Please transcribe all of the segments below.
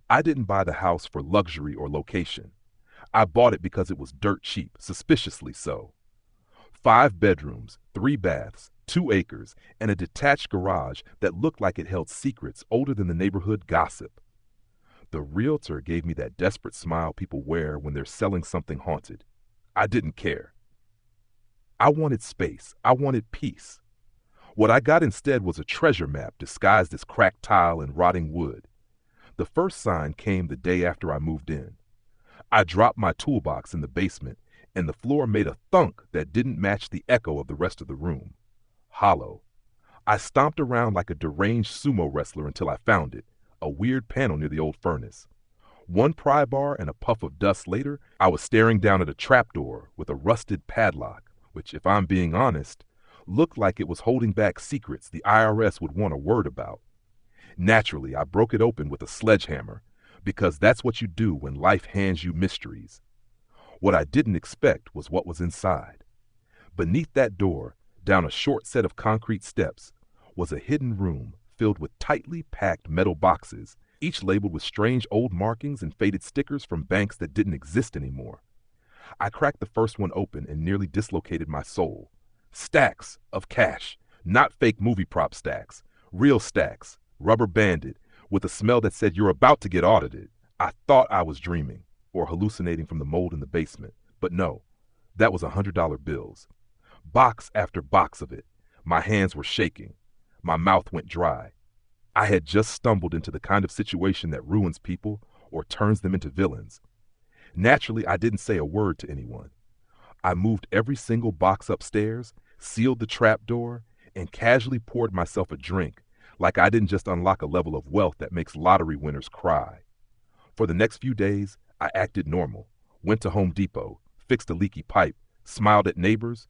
I didn't buy the house for luxury or location. I bought it because it was dirt cheap, suspiciously so. 5 bedrooms, 3 baths, 2 acres, and a detached garage that looked like it held secrets older than the neighborhood gossip. The realtor gave me that desperate smile people wear when they're selling something haunted. I didn't care. I wanted space. I wanted peace. What I got instead was a treasure map disguised as cracked tile and rotting wood. The first sign came the day after I moved in. I dropped my toolbox in the basement, and the floor made a thunk that didn't match the echo of the rest of the room. Hollow. I stomped around like a deranged sumo wrestler until I found it, a weird panel near the old furnace. One pry bar and a puff of dust later, I was staring down at a trapdoor with a rusted padlock, which, if I'm being honest, looked like it was holding back secrets the IRS would want a word about. Naturally, I broke it open with a sledgehammer, because that's what you do when life hands you mysteries. What I didn't expect was what was inside. Beneath that door, down a short set of concrete steps, was a hidden room filled with tightly packed metal boxes, each labeled with strange old markings and faded stickers from banks that didn't exist anymore. I cracked the first one open and nearly dislocated my soul. Stacks of cash, not fake movie prop stacks, real stacks, rubber banded, with a smell that said you're about to get audited. I thought I was dreaming, or hallucinating from the mold in the basement, but no, that was $100 bills. Box after box of it. My hands were shaking. My mouth went dry. I had just stumbled into the kind of situation that ruins people or turns them into villains. Naturally, I didn't say a word to anyone. I moved every single box upstairs, sealed the trap door, and casually poured myself a drink, like I didn't just unlock a level of wealth that makes lottery winners cry. For the next few days, I acted normal, went to Home Depot, fixed a leaky pipe, smiled at neighbors,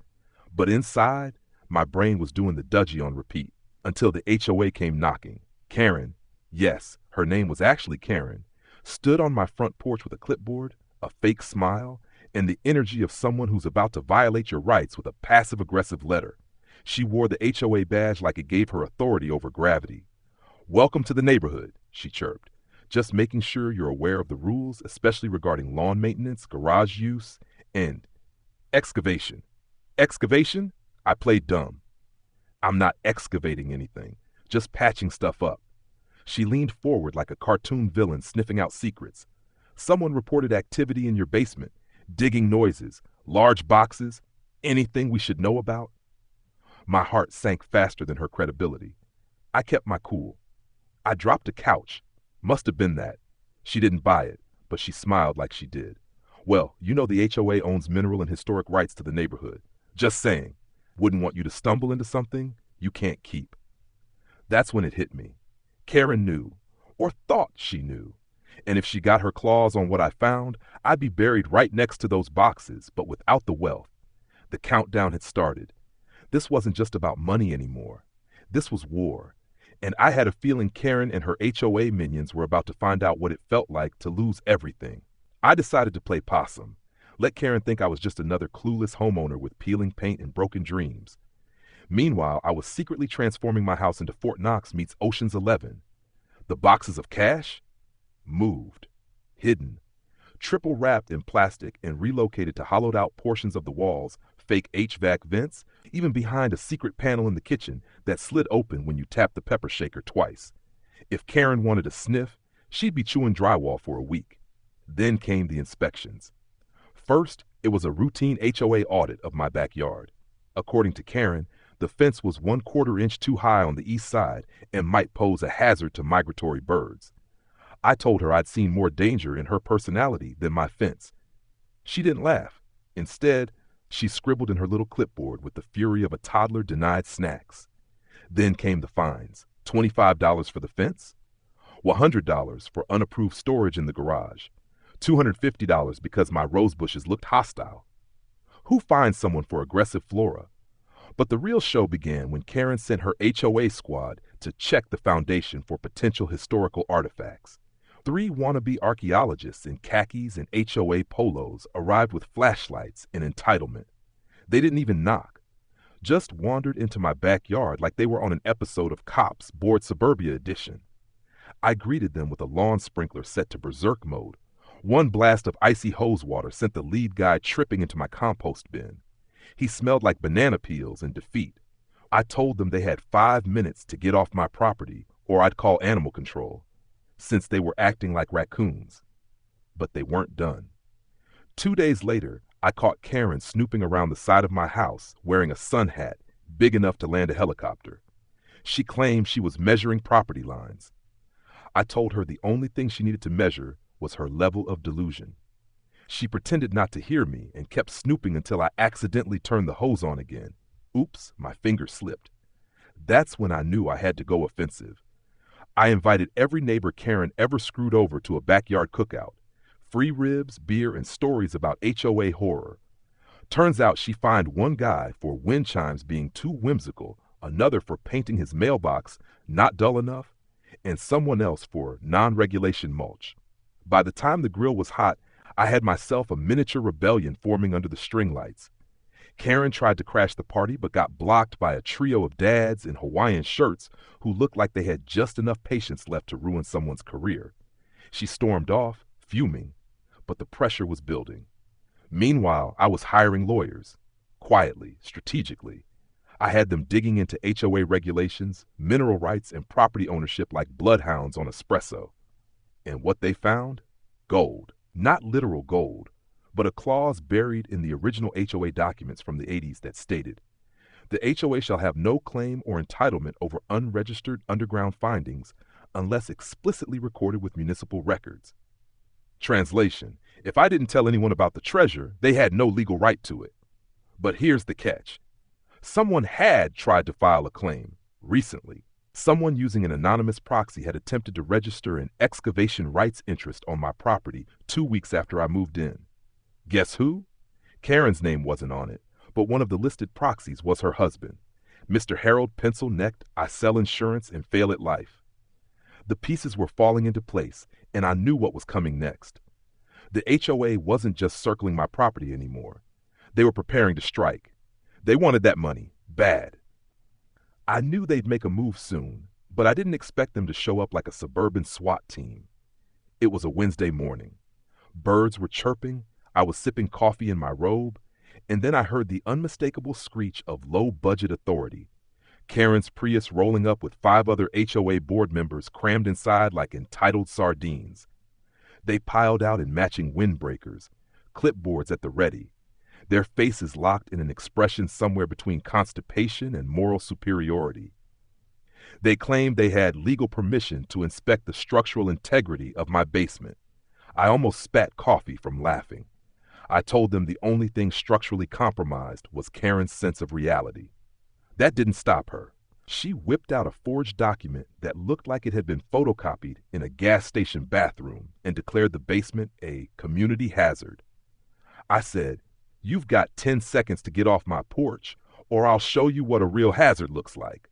but inside, my brain was doing the dudgy on repeat until the HOA came knocking. Karen, yes, her name was actually Karen, stood on my front porch with a clipboard, a fake smile, and the energy of someone who's about to violate your rights with a passive-aggressive letter. She wore the HOA badge like it gave her authority over gravity. "Welcome to the neighborhood," she chirped. "Just making sure you're aware of the rules, especially regarding lawn maintenance, garage use, and excavation." Excavation? I played dumb. "I'm not excavating anything, just patching stuff up." She leaned forward like a cartoon villain sniffing out secrets. "Someone reported activity in your basement, digging noises, large boxes, anything we should know about?" My heart sank faster than her credibility. I kept my cool. "I dropped a couch. Must have been that." She didn't buy it, but she smiled like she did. "Well, you know the HOA owns mineral and historic rights to the neighborhood. Just saying. Wouldn't want you to stumble into something you can't keep." That's when it hit me. Karen knew, or thought she knew. And if she got her claws on what I found, I'd be buried right next to those boxes, but without the wealth. The countdown had started. This wasn't just about money anymore. This was war. And I had a feeling Karen and her HOA minions were about to find out what it felt like to lose everything. I decided to play possum. Let Karen think I was just another clueless homeowner with peeling paint and broken dreams. Meanwhile, I was secretly transforming my house into Fort Knox meets Ocean's 11. The boxes of cash? Moved. Hidden. Triple wrapped in plastic and relocated to hollowed out portions of the walls, fake HVAC vents, even behind a secret panel in the kitchen that slid open when you tapped the pepper shaker twice. If Karen wanted a sniff, she'd be chewing drywall for a week. Then came the inspections. First, it was a routine HOA audit of my backyard. According to Karen, the fence was 1/4 inch too high on the east side and might pose a hazard to migratory birds. I told her I'd seen more danger in her personality than my fence. She didn't laugh. Instead, she scribbled in her little clipboard with the fury of a toddler denied snacks. Then came the fines. $25 for the fence, $100 for unapproved storage in the garage, $250 because my rose bushes looked hostile. Who finds someone for aggressive flora? But the real show began when Karen sent her HOA squad to check the foundation for potential historical artifacts. 3 wannabe archaeologists in khakis and HOA polos arrived with flashlights and entitlement. They didn't even knock, just wandered into my backyard like they were on an episode of Cops Board Suburbia edition. I greeted them with a lawn sprinkler set to berserk mode. One blast of icy hose water sent the lead guy tripping into my compost bin. He smelled like banana peels in defeat. I told them they had 5 minutes to get off my property or I'd call animal control, since they were acting like raccoons. But they weren't done. 2 days later, I caught Karen snooping around the side of my house wearing a sun hat big enough to land a helicopter. She claimed she was measuring property lines. I told her the only thing she needed to measure was her level of delusion. She pretended not to hear me and kept snooping until I accidentally turned the hose on again. Oops, my finger slipped. That's when I knew I had to go offensive. I invited every neighbor Karen ever screwed over to a backyard cookout. Free ribs, beer, and stories about HOA horror. Turns out she fined one guy for wind chimes being too whimsical, another for painting his mailbox not dull enough, and someone else for non-regulation mulch. By the time the grill was hot, I had myself a miniature rebellion forming under the string lights. Karen tried to crash the party but got blocked by a trio of dads in Hawaiian shirts who looked like they had just enough patience left to ruin someone's career. She stormed off, fuming, but the pressure was building. Meanwhile, I was hiring lawyers. Quietly, strategically. I had them digging into HOA regulations, mineral rights, and property ownership like bloodhounds on espresso. And what they found? Gold. Not literal gold, but a clause buried in the original HOA documents from the 80s that stated, "The HOA shall have no claim or entitlement over unregistered underground findings unless explicitly recorded with municipal records." Translation: if I didn't tell anyone about the treasure, they had no legal right to it. But here's the catch. Someone had tried to file a claim, recently. Someone using an anonymous proxy had attempted to register an excavation rights interest on my property 2 weeks after I moved in. Guess who? Karen's name wasn't on it, but one of the listed proxies was her husband, Mr. Harold Pencil-necked, I sell insurance and fail at life. The pieces were falling into place, and I knew what was coming next. The HOA wasn't just circling my property anymore. They were preparing to strike. They wanted that money, bad. I knew they'd make a move soon, but I didn't expect them to show up like a suburban SWAT team. It was a Wednesday morning. Birds were chirping, I was sipping coffee in my robe, and then I heard the unmistakable screech of low-budget authority. Karen's Prius rolling up with 5 other HOA board members crammed inside like entitled sardines. They piled out in matching windbreakers, clipboards at the ready, their faces locked in an expression somewhere between constipation and moral superiority. They claimed they had legal permission to inspect the structural integrity of my basement. I almost spat coffee from laughing. I told them the only thing structurally compromised was Karen's sense of reality. That didn't stop her. She whipped out a forged document that looked like it had been photocopied in a gas station bathroom and declared the basement a community hazard. I said, "You've got 10 seconds to get off my porch, or I'll show you what a real hazard looks like."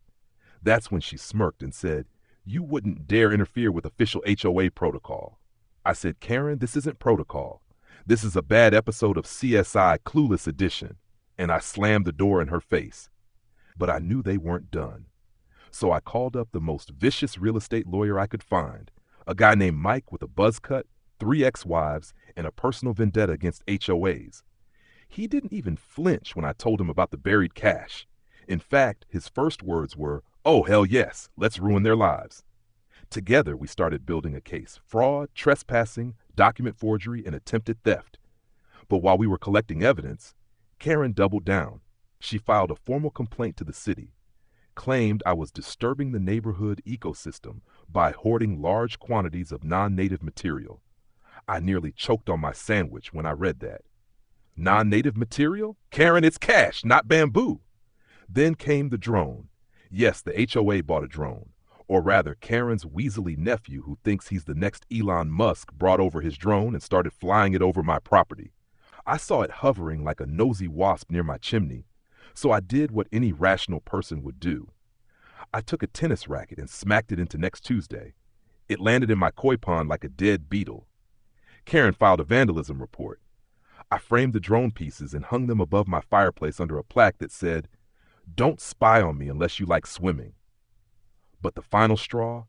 That's when she smirked and said, "You wouldn't dare interfere with official HOA protocol." I said, "Karen, this isn't protocol. This is a bad episode of CSI Clueless Edition," and I slammed the door in her face. But I knew they weren't done. So I called up the most vicious real estate lawyer I could find, a guy named Mike with a buzz cut, 3 ex-wives, and a personal vendetta against HOAs. He didn't even flinch when I told him about the buried cash. In fact, his first words were, "Oh, hell yes, let's ruin their lives." Together, we started building a case: fraud, trespassing, document forgery, and attempted theft. But while we were collecting evidence, Karen doubled down. She filed a formal complaint to the city, claimed I was disturbing the neighborhood ecosystem by hoarding large quantities of non-native material. I nearly choked on my sandwich when I read that. Non-native material? Karen, it's cash, not bamboo. Then came the drone. Yes, the HOA bought a drone. Or rather, Karen's weaselly nephew who thinks he's the next Elon Musk brought over his drone and started flying it over my property. I saw it hovering like a nosy wasp near my chimney, so I did what any rational person would do. I took a tennis racket and smacked it into next Tuesday. It landed in my koi pond like a dead beetle. Karen filed a vandalism report. I framed the drone pieces and hung them above my fireplace under a plaque that said, "Don't spy on me unless you like swimming." But the final straw?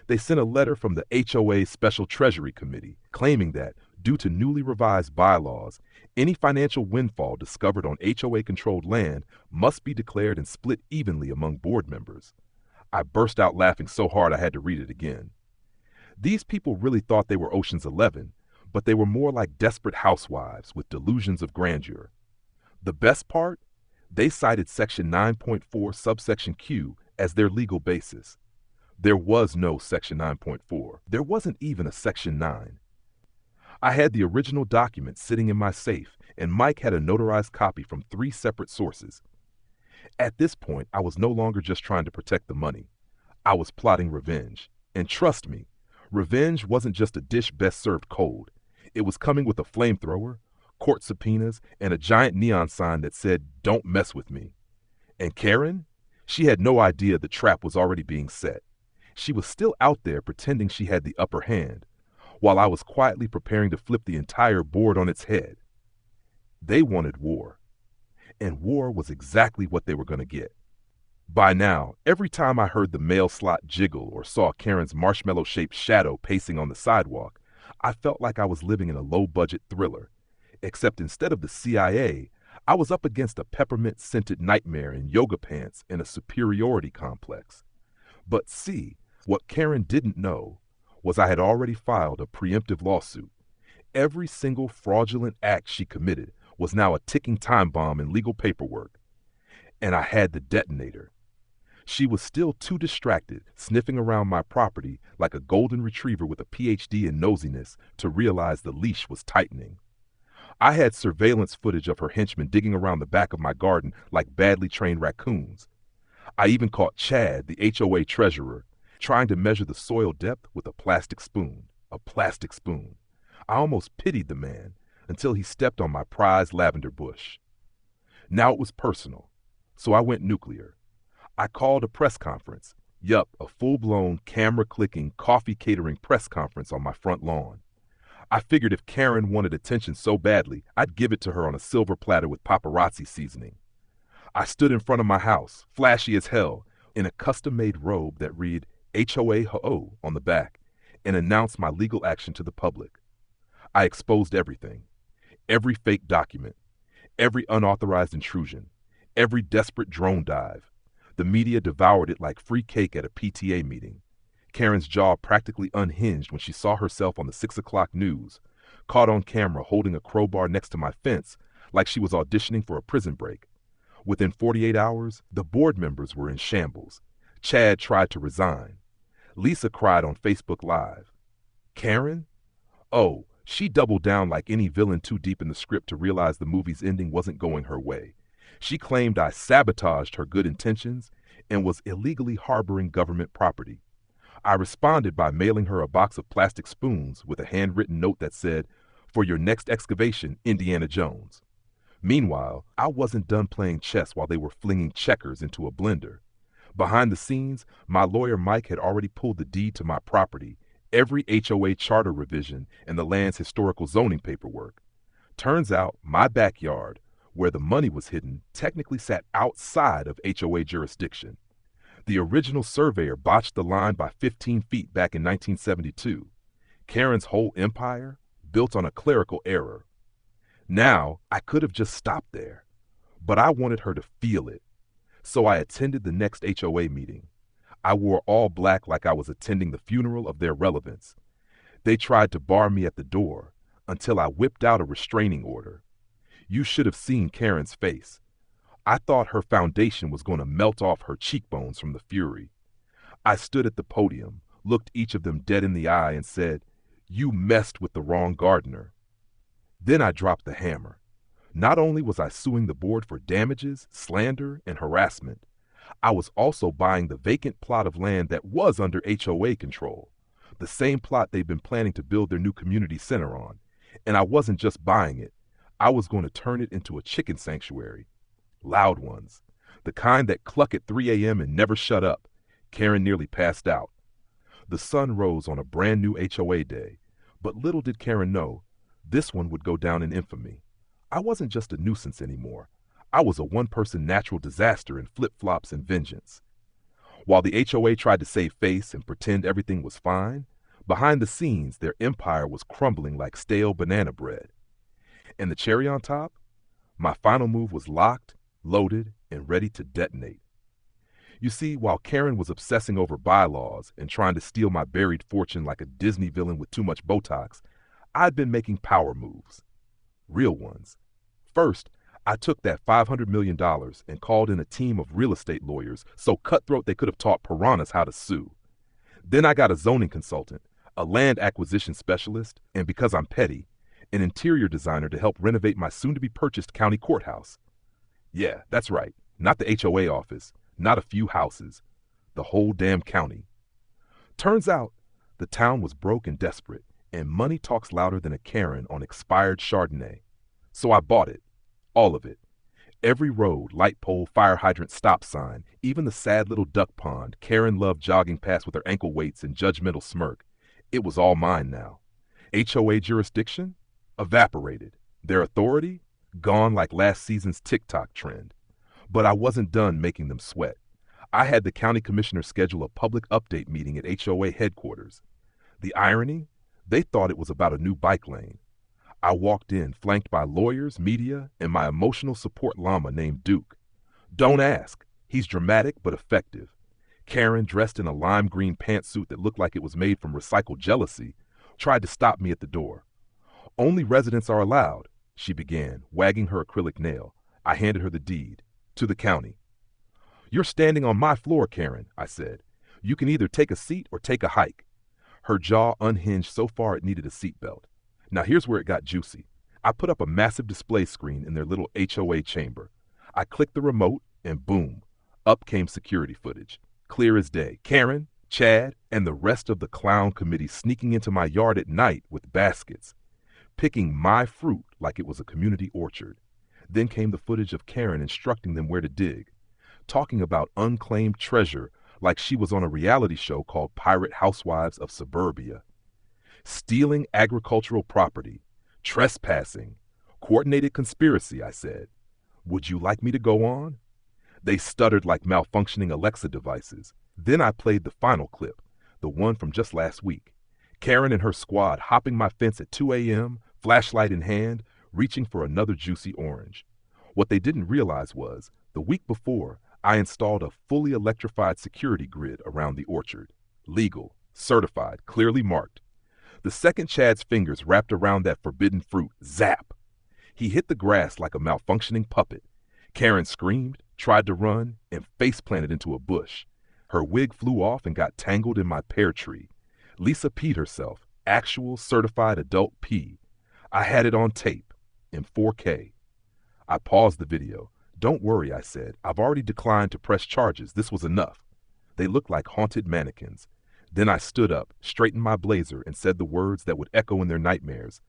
They sent a letter from the HOA Special Treasury Committee claiming that, due to newly revised bylaws, any financial windfall discovered on HOA-controlled land must be declared and split evenly among board members. I burst out laughing so hard I had to read it again. These people really thought they were Ocean's 11, but they were more like desperate housewives with delusions of grandeur. The best part? They cited Section 9.4 subsection Q as their legal basis. There was no Section 9.4. There wasn't even a Section 9. I had the original document sitting in my safe, and Mike had a notarized copy from 3 separate sources. At this point, I was no longer just trying to protect the money. I was plotting revenge. And trust me, revenge wasn't just a dish best served cold. It was coming with a flamethrower, court subpoenas, and a giant neon sign that said, "Don't mess with me." And Karen? She had no idea the trap was already being set. She was still out there pretending she had the upper hand, while I was quietly preparing to flip the entire board on its head. They wanted war. And war was exactly what they were going to get. By now, every time I heard the mail slot jiggle or saw Karen's marshmallow-shaped shadow pacing on the sidewalk, I felt like I was living in a low-budget thriller. Except instead of the CIA, I was up against a peppermint-scented nightmare in yoga pants in a superiority complex. But see, what Karen didn't know was I had already filed a preemptive lawsuit. Every single fraudulent act she committed was now a ticking time bomb in legal paperwork. And I had the detonator. She was still too distracted, sniffing around my property like a golden retriever with a PhD in nosiness, to realize the leash was tightening. I had surveillance footage of her henchmen digging around the back of my garden like badly trained raccoons. I even caught Chad, the HOA treasurer, trying to measure the soil depth with a plastic spoon. A plastic spoon. I almost pitied the man until he stepped on my prized lavender bush. Now it was personal, so I went nuclear. I called a press conference. Yup, a full-blown, camera-clicking, coffee-catering press conference on my front lawn. I figured if Karen wanted attention so badly, I'd give it to her on a silver platter with paparazzi seasoning. I stood in front of my house, flashy as hell, in a custom-made robe that read HOA Ho on the back, and announced my legal action to the public. I exposed everything. Every fake document. Every unauthorized intrusion. Every desperate drone dive. The media devoured it like free cake at a PTA meeting. Karen's jaw practically unhinged when she saw herself on the 6 o'clock news, caught on camera holding a crowbar next to my fence like she was auditioning for a prison break. Within 48 hours, the board members were in shambles. Chad tried to resign. Lisa cried on Facebook Live. Karen? Oh, she doubled down like any villain too deep in the script to realize the movie's ending wasn't going her way. She claimed I sabotaged her good intentions and was illegally harboring government property. I responded by mailing her a box of plastic spoons with a handwritten note that said, "For your next excavation, Indiana Jones." Meanwhile, I wasn't done playing chess while they were flinging checkers into a blender. Behind the scenes, my lawyer Mike had already pulled the deed to my property, every HOA charter revision, and the land's historical zoning paperwork. Turns out, my backyard, where the money was hidden, technically sat outside of HOA jurisdiction. The original surveyor botched the line by 15 feet back in 1972. Karen's whole empire, built on a clerical error. Now, I could have just stopped there, but I wanted her to feel it. So I attended the next HOA meeting. I wore all black like I was attending the funeral of their relevance. They tried to bar me at the door until I whipped out a restraining order. You should have seen Karen's face. I thought her foundation was going to melt off her cheekbones from the fury. I stood at the podium, looked each of them dead in the eye, and said, "You messed with the wrong gardener." Then I dropped the hammer. Not only was I suing the board for damages, slander, and harassment, I was also buying the vacant plot of land that was under HOA control, the same plot they've been planning to build their new community center on. And I wasn't just buying it. I was going to turn it into a chicken sanctuary. Loud ones. The kind that cluck at 3 a.m. and never shut up. Karen nearly passed out. The sun rose on a brand new HOA day, but little did Karen know, this one would go down in infamy. I wasn't just a nuisance anymore. I was a one-person natural disaster in flip-flops and vengeance. While the HOA tried to save face and pretend everything was fine, behind the scenes their empire was crumbling like stale banana bread. And the cherry on top? My final move was locked, loaded, and ready to detonate. You see, while Karen was obsessing over bylaws and trying to steal my buried fortune like a Disney villain with too much Botox, I'd been making power moves. Real ones. First, I took that $500 million and called in a team of real estate lawyers so cutthroat they could have taught piranhas how to sue. Then I got a zoning consultant, a land acquisition specialist, and because I'm petty, an interior designer to help renovate my soon-to-be-purchased county courthouse. Yeah, that's right. Not the HOA office, not a few houses. The whole damn county. Turns out, the town was broke and desperate, and money talks louder than a Karen on expired Chardonnay. So I bought it. All of it. Every road, light pole, fire hydrant, stop sign, even the sad little duck pond Karen loved jogging past with her ankle weights and judgmental smirk. It was all mine now. HOA jurisdiction? Evaporated. Their authority? Gone like last season's TikTok trend. But I wasn't done making them sweat. I had the county commissioner schedule a public update meeting at HOA headquarters. The irony? They thought it was about a new bike lane. I walked in, flanked by lawyers, media, and my emotional support llama named Duke. Don't ask. He's dramatic but effective. Karen, dressed in a lime green pantsuit that looked like it was made from recycled jealousy, tried to stop me at the door. Only residents are allowed, she began, wagging her acrylic nail. I handed her the deed. To the county. You're standing on my floor, Karen, I said. You can either take a seat or take a hike. Her jaw unhinged so far it needed a seatbelt. Now here's where it got juicy. I put up a massive display screen in their little HOA chamber. I clicked the remote and boom, up came security footage. Clear as day. Karen, Chad, and the rest of the clown committee sneaking into my yard at night with baskets, picking my fruit like it was a community orchard. Then came the footage of Karen instructing them where to dig, talking about unclaimed treasure like she was on a reality show called Pirate Housewives of Suburbia. Stealing agricultural property, trespassing, coordinated conspiracy, I said. Would you like me to go on? They stuttered like malfunctioning Alexa devices. Then I played the final clip, the one from just last week. Karen and her squad hopping my fence at 2 a.m., flashlight in hand, reaching for another juicy orange. What they didn't realize was, the week before, I installed a fully electrified security grid around the orchard. Legal, certified, clearly marked. The second Chad's fingers wrapped around that forbidden fruit, zap! He hit the grass like a malfunctioning puppet. Karen screamed, tried to run, and face-planted into a bush. Her wig flew off and got tangled in my pear tree. Lisa peed herself, actual certified adult pee. I had it on tape. In 4K. I paused the video. Don't worry, I said. I've already declined to press charges. This was enough. They looked like haunted mannequins. Then I stood up, straightened my blazer, and said the words that would echo in their nightmares.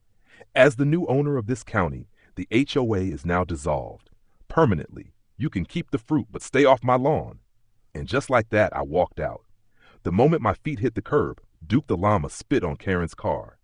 As the new owner of this county, the HOA is now dissolved. Permanently. You can keep the fruit, but stay off my lawn. And just like that, I walked out. The moment my feet hit the curb, Duke the Llama spit on Karen's car.